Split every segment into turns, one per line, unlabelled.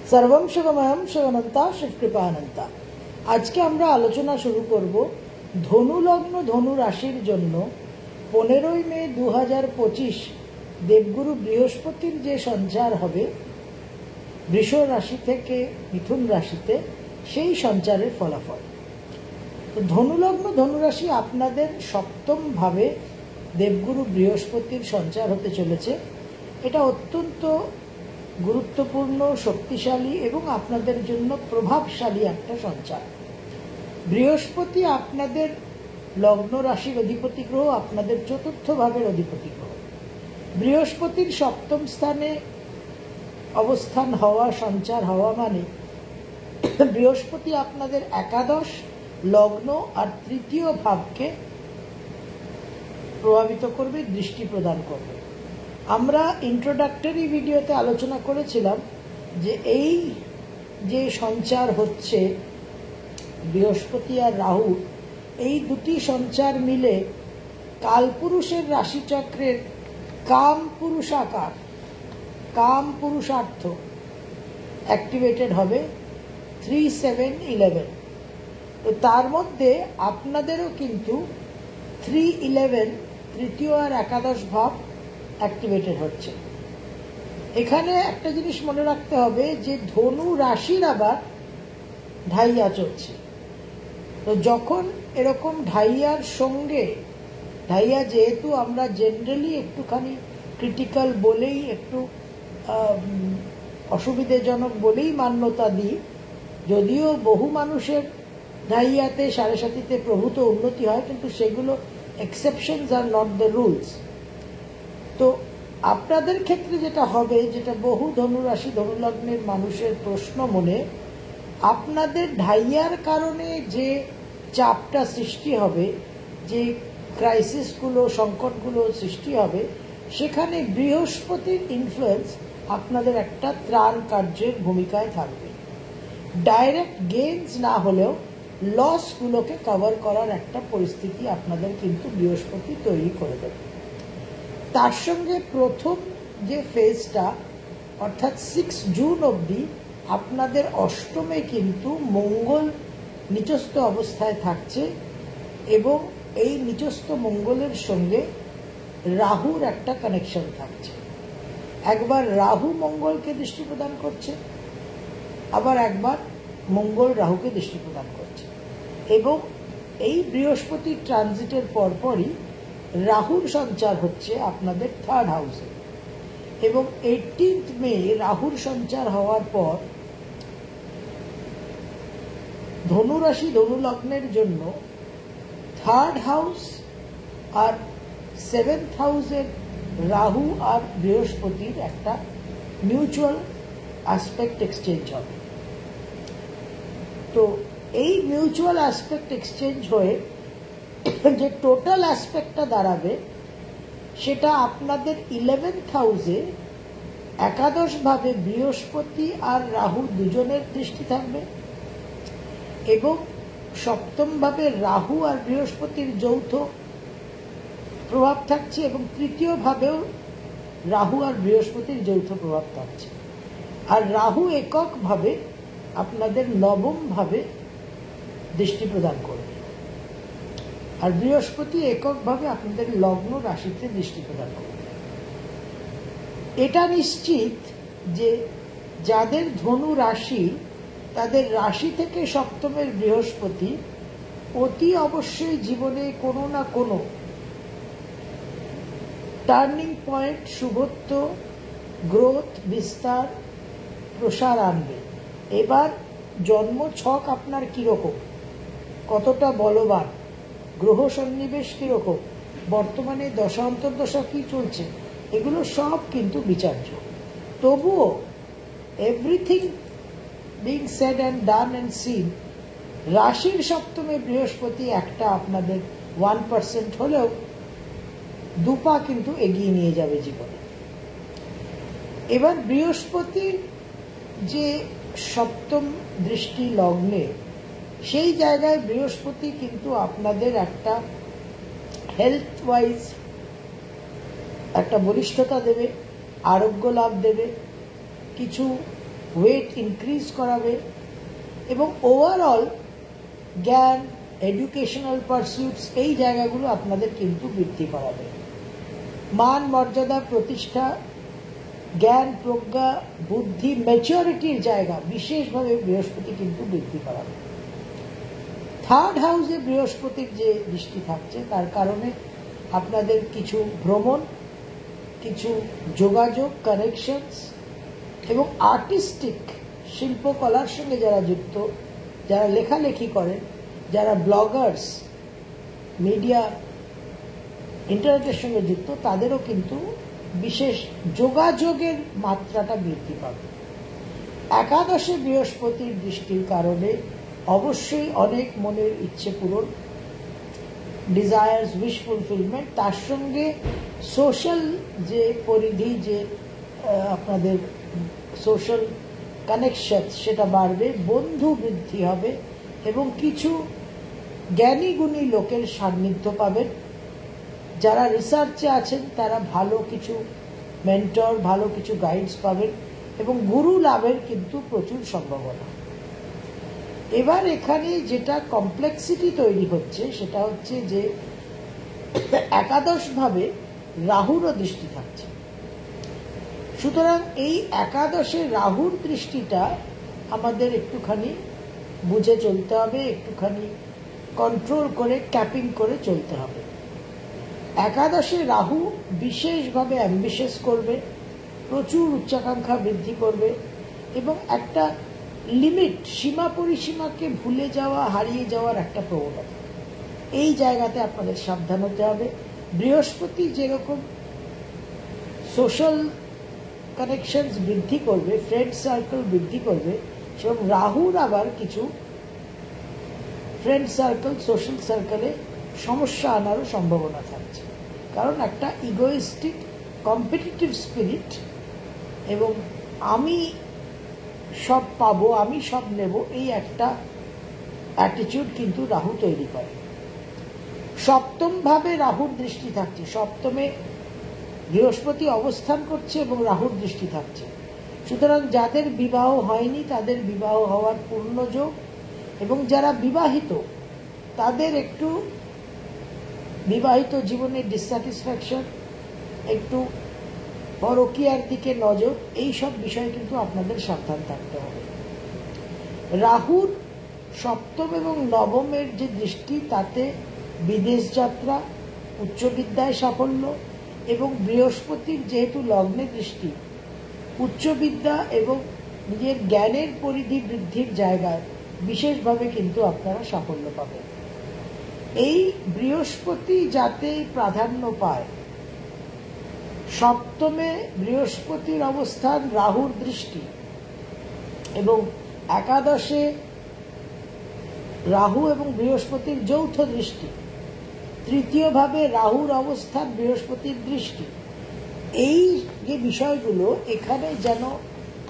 सर्वं शुभमयं शिवनंता शिवकृपानंता। আজকে আমরা আলোচনা শুরু করব ধনু লগ্ন ধনু রাশির জন্য 15ই মে 2025 দেবগুরু বৃহস্পতির যে সঞ্চার হবে বৃষ রাশি থেকে মিথুন রাশিতে, সেই সঞ্চারের ফলাফল। তো ধনু লগ্ন ধনু রাশি আপনাদের সপ্তম ভাবে দেবগুরু বৃহস্পতির সঞ্চার হতে চলেছে। এটা অত্যন্ত গুরুত্বপূর্ণ, শক্তিশালী এবং আপনাদের জন্য প্রভাবশালী একটা সঞ্চার। বৃহস্পতি আপনাদের লগ্ন রাশির অধিপতি গ্রহ, আপনাদের চতুর্থ ভাবের অধিপতি গ্রহ। বৃহস্পতির সপ্তম স্থানে অবস্থান হওয়া, সঞ্চার হওয়া মানে বৃহস্পতি আপনাদের একাদশ, লগ্ন আর তৃতীয় ভাবকে প্রভাবিত করবে, দৃষ্টি প্রদান করবে। আমরা ইন্ট্রোডাক্টরি ভিডিওতে আলোচনা করেছিলাম যে এই যে সঞ্চার হচ্ছে বৃহস্পতি আর রাহু, এই দুটি সঞ্চার মিলে কালপুরুষের রাশিচক্রের কাম পুরুষাকার, কাম পুরুষার্থ অ্যাক্টিভেটেড হবে 3-7-11। তো তার মধ্যে আপনাদেরও কিন্তু 3-11 তৃতীয় আর একাদশ ভাব অ্যাক্টিভেটেড হচ্ছে। এখানে একটা জিনিস মনে রাখতে হবে যে ধনু রাশির আবার ঢাইয়া চলছে। তো যখন এরকম ঢাইয়ার সঙ্গে, ঢাইয়া যেহেতু আমরা জেনারেলি একটুখানি ক্রিটিক্যাল বলেই, একটু অসুবিধাজনক বলেই মান্যতা দিই, যদিও বহু মানুষের ঢাইয়াতে সাড়ে সাতিতে প্রভূত উন্নতি হয়, কিন্তু সেগুলো exceptions are not the rules. তো আপনাদের ক্ষেত্রে যেটা হবে, যেটা বহু ধনুরাশি ধনুলগ্নের মানুষের প্রশ্ন মনে, আপনাদের ঢাইয়ার কারণে যে চাপটা সৃষ্টি হবে, যে ক্রাইসিসগুলো, সংকটগুলো সৃষ্টি হবে, সেখানে বৃহস্পতির ইনফ্লুয়েন্স আপনাদের একটা ত্রাণ কার্যের ভূমিকায় থাকবে। ডাইরেক্ট গেইনস না হলেও লসগুলোকে কভার করার একটা পরিস্থিতি আপনাদের কিন্তু বৃহস্পতি তৈরি করে দেবে। তার সঙ্গে প্রথম যে ফেজটা অর্থাৎ 6 জুন অবধি আপনাদের অষ্টমে কিন্তু মঙ্গল নিচস্থ অবস্থায় থাকছে, এবং এই নিচস্থ মঙ্গলের সঙ্গে রাহুর একটা কানেকশন থাকছে। একবার রাহু মঙ্গলকে দৃষ্টি প্রদান করছে, আবার একবার মঙ্গল রাহুকে দৃষ্টি প্রদান করছে, এবং এই বৃহস্পতির ট্রানজিটের পরপরই রাহুর সঞ্চার হচ্ছে আপনাদের 3rd হাউসে। এবং 18 মে রাহুর সঞ্চার হওয়ার পর ধনুরাশি ধনুলগ্নের জন্য 3rd হাউস আর 7th হাউসের রাহু আর বৃহস্পতির একটা মিউচুয়াল অ্যাসপেক্ট এক্সচেঞ্জ হবে। তো এই মিউচুয়াল অ্যাসপেক্ট এক্সচেঞ্জ হয়ে যে টোটাল অ্যাসপেক্টটা দাঁড়াবে, সেটা আপনাদের 11th হাউসে একাদশ ভাবে বৃহস্পতি আর রাহু দুজনের দৃষ্টি থাকবে, এবং সপ্তম ভাবে রাহু আর বৃহস্পতির যৌথ প্রভাব থাকছে, এবং তৃতীয় ভাবেও রাহু আর বৃহস্পতির যৌথ প্রভাব থাকছে। আর রাহু এককভাবে আপনাদের নবম ভাবে দৃষ্টি প্রদান করবে, আর বৃহস্পতি এককভাবে আপনাদের লগ্ন রাশিতে দৃষ্টি প্রদান করবে। এটা নিশ্চিত যে যাদের ধনু রাশি, তাদের রাশি থেকে সপ্তমের বৃহস্পতি অতি অবশ্যই জীবনে কোনো না কোনো টার্নিং পয়েন্ট, শুভত্ব, গ্রোথ, বিস্তার, প্রসার আনবে। এবার জন্ম ছক আপনার কীরকম, কতটা বলবান, গ্রহ সন্নিবেশ কীরকম, বর্তমানে দশা অন্তর্দশা কী চলছে, এগুলো সব কিন্তু বিচার্য। তবুও everything being said and done and seen, রাশির সপ্তমে বৃহস্পতি একটা আপনাদের 1% হলেও দুপা কিন্তু এগিয়ে নিয়ে যাবে জীবনে। এবার বৃহস্পতির যে সপ্তম দৃষ্টি লগ্নে, সেই জায়গায় বৃহস্পতি কিন্তু আপনাদের একটা হেলথ ওয়াইজ একটা বলিষ্ঠতা দেবে, আরোগ্য লাভ দেবে, কিছু ওয়েট ইনক্রিজ করাবে এবং ওভারঅল জ্ঞান, এডুকেশনাল পারসুটস এই জায়গাগুলো আপনাদের কিন্তু বৃদ্ধি করাবে। মান, মর্যাদা, প্রতিষ্ঠা, জ্ঞান, প্রজ্ঞা, বুদ্ধি, ম্যাচিউরিটির জায়গা বিশেষভাবে বৃহস্পতি কিন্তু বৃদ্ধি করাবে। থার্ড হাউসে বৃহস্পতির যে দৃষ্টি থাকছে তার কারণে আপনাদের কিছু ভ্রমণ, কিছু যোগাযোগ, কানেকশনস এবং আর্টিস্টিক শিল্পকলার সঙ্গে যারা যুক্ত, যারা লেখালেখি করেন, যারা ব্লগার্স, মিডিয়া, ইন্টারনেটের সঙ্গে যুক্ত, তাদেরও কিন্তু বিশেষ যোগাযোগের মাত্রাটা বৃদ্ধি পাবে। একাদশে বৃহস্পতির দৃষ্টির কারণে অবশ্যই অনেক মনের ইচ্ছে পূরণ, ডিজায়ার্স, উইশ ফুলফিলমেন্ট, তার সঙ্গে সোশ্যাল যে পরিধি, যে আপনাদের সোশ্যাল কানেকশন সেটা বাড়বে, বন্ধু বৃদ্ধি হবে এবং কিছু জ্ঞানী গুণী লোকের সান্নিধ্য পাবেন। যারা রিসার্চে আছেন তারা ভালো কিছু মেন্টর, ভালো কিছু গাইডস পাবেন এবং গুরু লাভের কিন্তু প্রচুর সম্ভাবনা। এবার এখানে যেটা কমপ্লেক্সিটি তৈরি হচ্ছে সেটা হচ্ছে যে একাদশভাবে রাহুরও দৃষ্টি থাকছে। সুতরাং এই একাদশে রাহুর দৃষ্টিটা আমাদের একটুখানি বুঝে চলতে হবে, একটুখানি কন্ট্রোল করে, ক্যাপিং করে চলতে হবে। একাদশে রাহু বিশেষভাবে অ্যাম্বিশাস করবে, প্রচুর উচ্চাকাঙ্ক্ষা বৃদ্ধি করবে এবং একটা লিমিট, সীমা পরিসীমাকে ভুলে যাওয়া, হারিয়ে যাওয়ার একটা প্রবণতা। এই জায়গাতে আপনাদের সাবধান হতে হবে। বৃহস্পতি যেরকম সোশ্যাল কানেকশনস বৃদ্ধি করবে, ফ্রেন্ড সার্কেল বৃদ্ধি করবে, সেরকম রাহুর আবার কিছু ফ্রেন্ড সার্কেল, সোশ্যাল সার্কেলে সমস্যা আনারও সম্ভাবনা থাকছে। কারণ একটা ইগোইস্টিক কম্পিটিটিভ স্পিরিট এবং আমি সব পাবো, আমি সব নেব, এই একটা অ্যাটিটিউড কিন্তু রাহু তৈরি করে। সপ্তম ভাবে রাহুর দৃষ্টি থাকছে, সপ্তমে বৃহস্পতি অবস্থান করছে এবং রাহুর দৃষ্টি থাকছে। সুতরাং যাদের বিবাহ হয়নি তাদের বিবাহ হওয়ার পূর্ণ যোগ এবং যারা বিবাহিত তাদের একটু বিবাহিত জীবনের ডিসস্যাটিসফ্যাকশন, একটু পরকীয়ার দিকে নজর, এই সব বিষয়ে কিন্তু আপনাদের সাবধান থাকতে হবে। রাহুর সপ্তম এবং নবমের যে দৃষ্টি তাতে বিদেশ যাত্রা, উচ্চবিদ্যায় সাফল্য এবং বৃহস্পতির যেহেতু লগ্নে দৃষ্টি, উচ্চবিদ্যা এবং নিজের জ্ঞানের পরিধি বৃদ্ধির জায়গায় বিশেষভাবে কিন্তু আপনারা সাফল্য পাবেন। এই বৃহস্পতি যাতে প্রাধান্য পায়, সপ্তমে বৃহস্পতির অবস্থান, রাহুর দৃষ্টি এবং একাদশে রাহু এবং বৃহস্পতির যৌথ দৃষ্টি, তৃতীয়ভাবে রাহুর অবস্থান, বৃহস্পতির দৃষ্টি, এই যে বিষয়গুলো এখানে যেন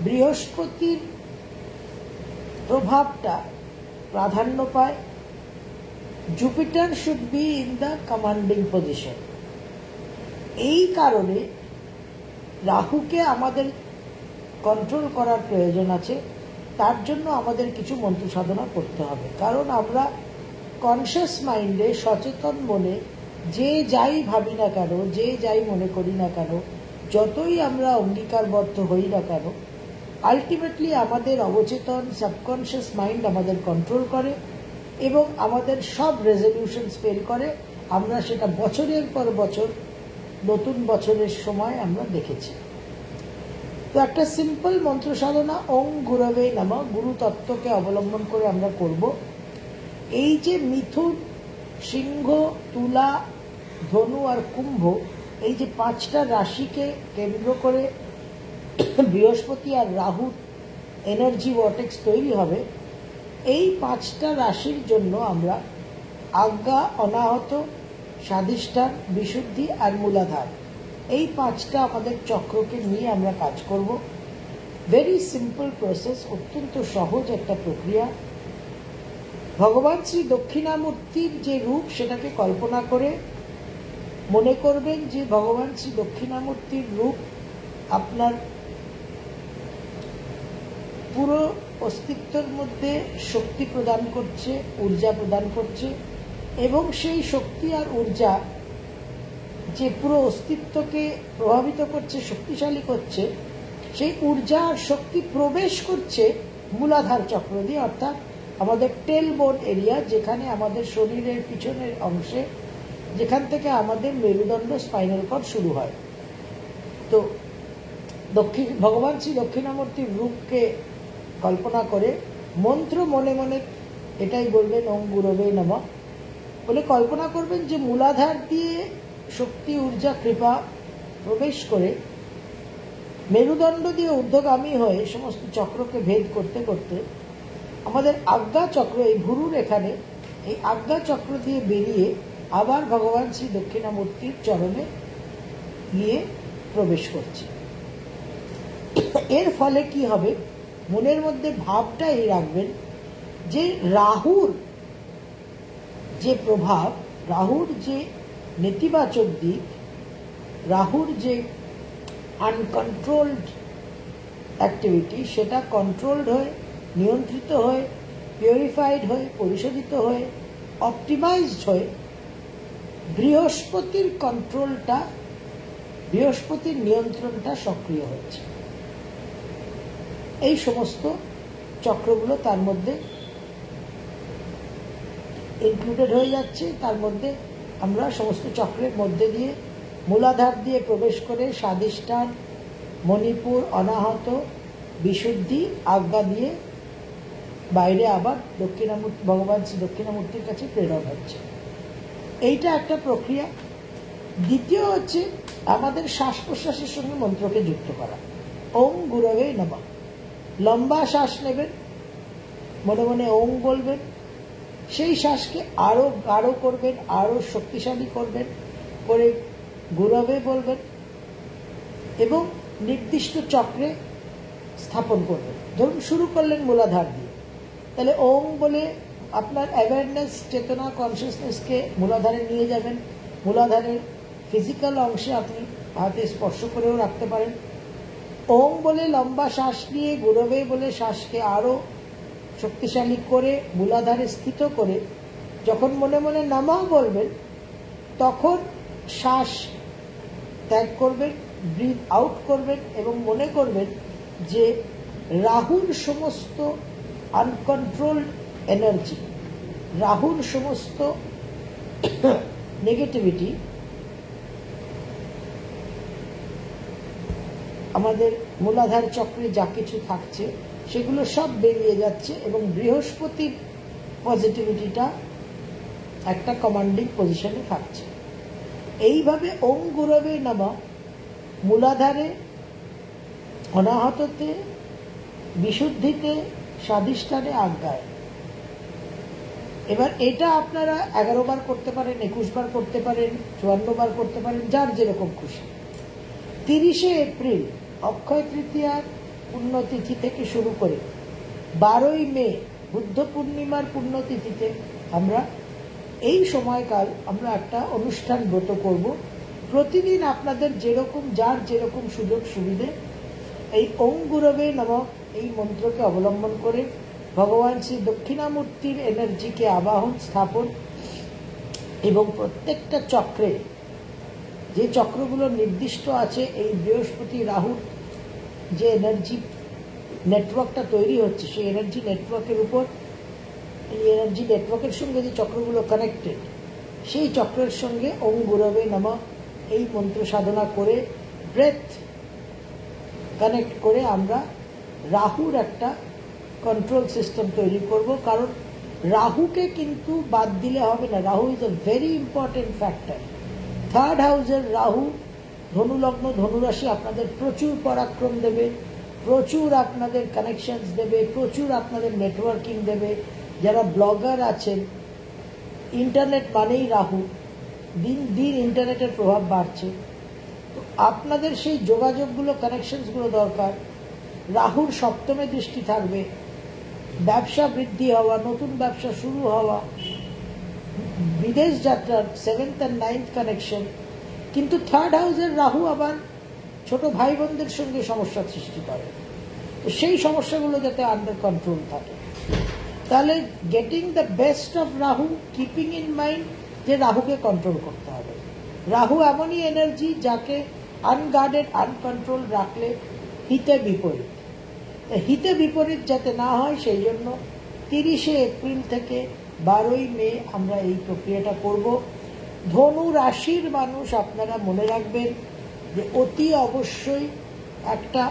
বৃহস্পতির প্রভাবটা প্রাধান্য পায়। Jupiter should be in the commanding position. এই কারণে রাহুকে আমাদের কন্ট্রোল করার প্রয়োজন আছে। তার জন্য আমাদের কিছু মন্ত্র সাধনা করতে হবে, কারণ আমরা কনসিয়াস মাইন্ডে, সচেতন মনে যে যাই ভাবি না কেন, যে যাই মনে করি না কেন, যতই আমরা অঙ্গীকারবদ্ধ হই না কেন, আলটিমেটলি আমাদের অবচেতন সাবকনসিয়াস মাইন্ড আমাদের কন্ট্রোল করে এবং আমাদের সব রেজলিউশনস ফেল করে। আমরা সেটা বছরের পর বছর, নতুন বছরের সময় আমরা দেখেছি। তো একটা সিম্পল মন্ত্র সাধনা ওম গুরবে নমঃ, গুরু তত্ত্বকে অবলম্বন করে আমরা করব। এই যে মিথুন, সিংহ, তুলা, ধনু আর কুম্ভ, এই যে পাঁচটা রাশিকে কেন্দ্র করে বৃহস্পতি আর রাহুর এনার্জি ভর্টেক্স তৈরি হবে, এই পাঁচটা রাশির জন্য আমরা আজ্ঞা, অনাহত, স্বাধিষ্ঠান, বিশুদ্ধি আর মূলাধার, এই পাঁচটা আমাদের চক্রকে নিয়ে আমরা কাজ করব। ভেরি সিম্পল প্রসেস, অত্যন্ত সহজ একটা প্রক্রিয়া। ভগবান শ্রী দক্ষিণামূর্তির যে রূপ সেটাকে কল্পনা করে মনে করবেন যে ভগবান শ্রী দক্ষিণামূর্তির রূপ আপনার পুরো অস্তিত্বের মধ্যে শক্তি প্রদান করছে, ঊর্জা প্রদান করছে, এবং সেই শক্তি আর ঊর্জা যে পুরো অস্তিত্বকে প্রভাবিত করছে, শক্তিশালী করছে, সেই ঊর্জা আর শক্তি প্রবেশ করছে মূলাধার চক্র দিয়ে, অর্থাৎ আমাদের টেলবোন এরিয়া, যেখানে আমাদের শরীরের পিছনের অংশে, যেখান থেকে আমাদের মেরুদণ্ড স্পাইনাল কর্ড শুরু হয়। তো ভগবান শ্রী দক্ষিণামূর্তির রূপকে কল্পনা করে মন্ত্র মনে মনে এটাই বলবেন, ওম গুরবে নমঃ বলে কল্পনা করবেন যে মূলাধার দিয়ে শক্তি, ঊর্জা, কৃপা প্রবেশ করে মেরুদণ্ড দিয়ে ঊর্ধ্বগামী হয়ে সমস্ত চক্রকে ভেদ করতে করতে আমাদের আজ্ঞা চক্র, এই ভুরুর এখানে, এই আজ্ঞা চক্র দিয়ে বেরিয়ে আবার ভগবান শ্রী দক্ষিণামূর্তির চরণে গিয়ে প্রবেশ করছে। এর ফলে কি হবে, মনের মধ্যে ভাবটা এই রাখবেন যে রাহুর যে প্রভাব, রাহুর যে নেতিবাচক দিক, রাহুর যে আনকন্ট্রোলড অ্যাক্টিভিটি, সেটা কন্ট্রোলড হয়ে, নিয়ন্ত্রিত হয়ে, পিউরিফাইড হয়ে, পরিশোধিত হয়ে, অপটিমাইজড হয়ে বৃহস্পতির কন্ট্রোলটা, বৃহস্পতির নিয়ন্ত্রণটা সক্রিয় হচ্ছে। এই সমস্ত চক্রগুলো তার মধ্যে ইনক্লুডেড হয়ে যাচ্ছে। তার মধ্যে আমরা সমস্ত চক্রের মধ্যে দিয়ে মূলাধার দিয়ে প্রবেশ করে স্বাধিষ্ঠান, মণিপুর, অনাহত, বিশুদ্ধি, আজ্ঞা দিয়ে বাইরে আবার দক্ষিণামূর্তি, ভগবান শ্রী দক্ষিণামূর্তির কাছে প্রেরণ হচ্ছে। এইটা একটা প্রক্রিয়া। দ্বিতীয় হচ্ছে আমাদের শ্বাস প্রশ্বাসের সঙ্গে মন্ত্রকে যুক্ত করা। ওম গুরবে নমঃ। লম্বা শ্বাস নেবেন, মনে মনে ওম বলবেন, সেই শ্বাসকে আরো গাঢ় করবেন, আরো শক্তিশালী করবেন, করে গুরবে বলবেন এবং নির্দিষ্ট চক্রে স্থাপন করবেন। ধরুন শুরু করলেন মূলাধার দিয়ে, তাহলে ওম বলে আপনার অ্যাওয়ারনেস, চেতনা, কনসিয়াসনেসকে মূলাধারে নিয়ে যাবেন। মূলাধারের ফিজিক্যাল অংশে আপনি হাতে স্পর্শ করেও রাখতে পারেন। ওম বলে লম্বা শ্বাস নিয়ে গুরবে বলে শ্বাসকে আরো শক্তিশালী করে মূলাধারে স্থিত করে যখন মনে মনে নমঃ বলবেন, তখন শ্বাস ত্যাগ করবেন, ব্রিথ আউট করবেন এবং মনে করবেন যে রাহুর সমস্ত আনকন্ট্রোলড এনার্জি, রাহুর সমস্ত নেগেটিভিটি আমাদের মূলাধার চক্রে যা কিছু থাকছে সেগুলো সব বেরিয়ে যাচ্ছে এবং বৃহস্পতির পজিটিভিটিটা একটা কমান্ডিং পজিশনে থাকছে। এইভাবে ওম গুরবে নমঃ মূলাধারে, অনাহততে, বিশুদ্ধিতে, স্বাধিষ্ঠানে, আজ্ঞায়। এবার এটা আপনারা 11 বার করতে পারেন, 21 বার করতে পারেন, 54 বার করতে পারেন, যার যেরকম খুশি। 30শে এপ্রিল অক্ষয় তৃতীয়ার পুণ্যতিথি থেকে শুরু করে 12ই মে বুদ্ধ পূর্ণিমার পুণ্যতিথিতে আমরা এই সময়কাল আমরা একটা অনুষ্ঠান ব্রত করব। প্রতিদিন আপনাদের যেরকম, যার যেরকম সুযোগ সুবিধে এই ওম গুরবে নমঃ এই মন্ত্রকে অবলম্বন করে ভগবান শ্রী দক্ষিণামূর্তির এনার্জিকে আবাহন, স্থাপন এবং প্রত্যেকটা চক্রে যে চক্রগুলো নির্দিষ্ট আছে, এই বৃহস্পতি রাহুর যে এনার্জি নেটওয়ার্কটা তৈরি হচ্ছে, সেই এনার্জি নেটওয়ার্কের উপর, এই এনার্জি নেটওয়ার্কের সঙ্গে যে চক্রগুলো কানেক্টেড, সেই চক্রের সঙ্গে ওম গুরবে নমঃ এই মন্ত্র সাধনা করে ব্রেথ কানেক্ট করে আমরা রাহুর একটা কন্ট্রোল সিস্টেম তৈরি করব। কারণ রাহুকে কিন্তু বাদ দিলে হবে না। Rahu is a very important factor. 3rd হাউসের রাহু, ধনুলগ্ন, ধনুরাশি আপনাদের প্রচুর পরাক্রম দেবে, প্রচুর আপনাদের কানেকশনস দেবে, প্রচুর আপনাদের নেটওয়ার্কিং দেবে। যারা ব্লগার আছেন, ইন্টারনেট মানেই রাহু, দিন দিন ইন্টারনেটের প্রভাব বাড়ছে, তো আপনাদের সেই যোগাযোগগুলো, কানেকশনসগুলো দরকার। রাহুর সপ্তমে দৃষ্টি থাকবে, ব্যবসা বৃদ্ধি হওয়া, নতুন ব্যবসা শুরু হওয়া, বিদেশ যাত্রার 7th and 9th কানেকশন। কিন্তু 3rd হাউসের রাহু আবার ছোট ভাই বোনদের সঙ্গে সমস্যা সৃষ্টি করে। তো সেই সমস্যাগুলো যাতে আন্ডার কন্ট্রোল থাকে। তাহলে getting the best of Rahu, keeping in mind যে রাহুকে কন্ট্রোল করতে হবে। রাহু এমনই এনার্জি যাকে আনগার্ডেড আনকন্ট্রোল রাখলে হিতে বিপরীত। হিতে বিপরীত যাতে না হয় সেই জন্য 30শে এপ্রিল থেকে 12ই মে আমরা এই প্রক্রিয়াটা করব। ধনু রাশির মানুষ আপনারা মনে রাখবেন যে অতি অবশ্যই একটা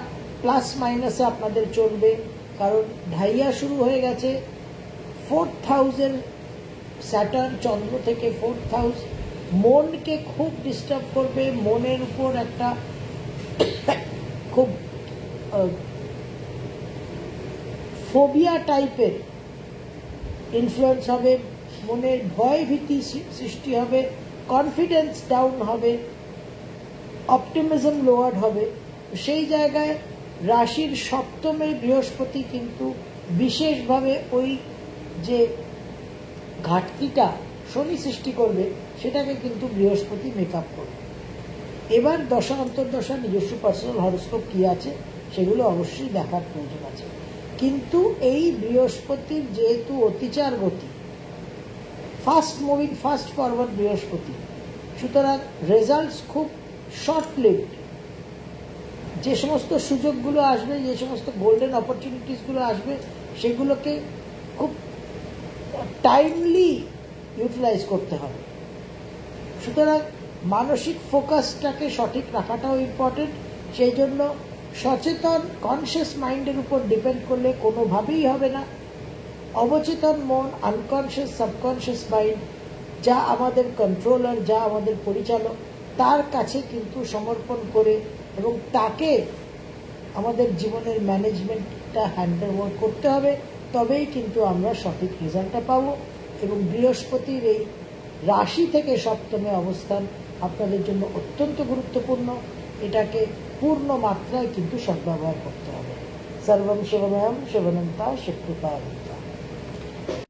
প্লাস মাইনাসে আপনাদের চলবে, কারণ ঢাইয়া শুরু হয়ে গেছে। 4th হাউসের স্যাটার্ন চন্দ্র থেকে 4th হাউস মনকে খুব ডিস্টার্ব করবে, মনের উপর একটা খুব ফোবিয়া টাইপের ইনফ্লুয়েন্স হবে, মনের ভয় ভীতি সৃষ্টি হবে, কনফিডেন্স ডাউন হবে, অপটিমিজম লোয়ার্ড হবে। সেই জায়গায় রাশির সপ্তমে বৃহস্পতি কিন্তু বিশেষভাবে ওই যে ঘাটতিটা শনি সৃষ্টি করবে সেটাকে কিন্তু বৃহস্পতি মেকআপ করবে। এবার দশা অন্তর্দশা নিজস্ব পার্সোনাল হরোস্কোপ কি আছে সেগুলো অবশ্যই দেখার প্রয়োজন আছে, কিন্তু এই বৃহস্পতির যেহেতু অতিচার গতি, ফাস্ট মুভিং ফাস্ট ফরওয়ার্ড বৃহস্পতি, সুতরাং রেজাল্টস খুব শর্ট লিভড। যে সমস্ত সুযোগগুলো আসবে, যে সমস্ত গোল্ডেন অপরচুনিটিসগুলো আসবে সেগুলোকে খুব টাইমলি ইউটিলাইজ করতে হবে। সুতরাং মানসিক ফোকাসটাকে সঠিক রাখাটাও ইম্পর্টেন্ট। সেই জন্য সচেতন কনসিয়াস মাইন্ডের উপর ডিপেন্ড করলে কোনোভাবেই হবে না। অবচেতন মন, আনকনসিয়াস সাবকনসিয়াস মাইন্ড, যা আমাদের কন্ট্রোলার, যা আমাদের পরিচালক, তার কাছে কিন্তু সমর্পণ করে এবং তাকে আমাদের জীবনের ম্যানেজমেন্টটা হ্যান্ডওভার করতে হবে, তবেই কিন্তু আমরা সঠিক রেজাল্টটা পাবো। এবং বৃহস্পতির এই রাশি থেকে সপ্তমে অবস্থান আপনাদের জন্য অত্যন্ত গুরুত্বপূর্ণ, এটাকে পূর্ণ মাত্রায় কিন্তু সদ্ব্যবহার করতে হবে। সর্বম শিবময়ম শিবনন্তা শিবকৃপা।